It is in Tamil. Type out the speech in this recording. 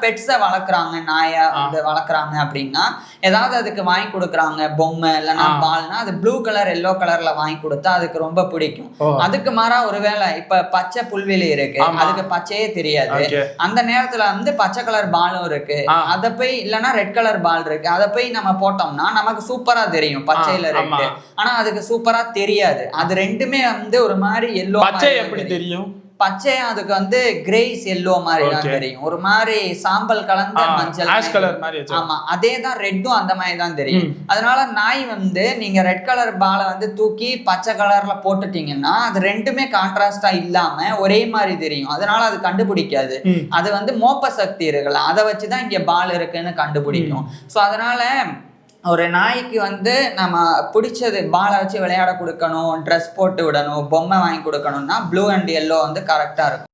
பெட்ஸை வளர்க்குறாங்க, நாயை வந்து வளர்க்குறாங்க அப்படின்னா ஏதாவது அதுக்கு வாங்கி கொடுக்குறாங்க பொம்மை இல்லைன்னா பால்னா அது ப்ளூ கலர் எல்லோ கலர்ல வாங்கி கொடுத்தா அதுக்கு ரொம்ப பிடிக்கும். அதுக்கு மாறா ஒருவேளை இப்ப பச்சை புல்வெளி இருக்கு, அதுக்கு பச்சையே தெரியாது, அந்த நேரத்துல வந்து பச்சை கலர் பாலும் இருக்கு, அதை போய் இல்லைன்னா ரெட் கலர் பால் இருக்கு, அதை போய் நம்ம போட்டோம்னா நமக்கு சூப்பரா தெரியும் பச்சையில ரெட், ஆனா அதுக்கு சூப்பரா தெரியாது. அது ரெண்டுமே வந்து ஒரு மாதிரி எல்லோ. பச்சை எப்படி தெரியும்? பச்சையா அதுக்கு வந்து கிரேஸ் எல்லோ மாதிரி தான் தெரியும், ஒரு மாதிரி சாம்பல் கலந்த மஞ்சள் கலர் மாதிரி. ஆமா, அதே தான் ரெட்டும் அந்த மாதிரி தான் தெரியும். அதனால நாய் வந்து நீங்க ரெட் கலர் பாலை வந்து தூக்கி பச்சை கலர்ல போட்டுட்டீங்கன்னா அது ரெண்டுமே கான்ட்ராஸ்டா இல்லாம ஒரே மாதிரி தெரியும், அதனால அது கண்டுபிடிக்காது. அது வந்து மோப்ப சக்தி இருக்குல்ல, அதை வச்சுதான் இங்க பால் இருக்குன்னு கண்டுபிடிக்கும். ஸோ அதனால ஒரு நாய்க்கு வந்து நம்ம பிடிச்சது பாலை வச்சு விளையாட கொடுக்கணும், ட்ரெஸ் போட்டு விடணும், பொம்மை வாங்கி கொடுக்கணும்னா ப்ளூ அண்ட் எல்லோ வந்து கரெக்டா இருக்கும்.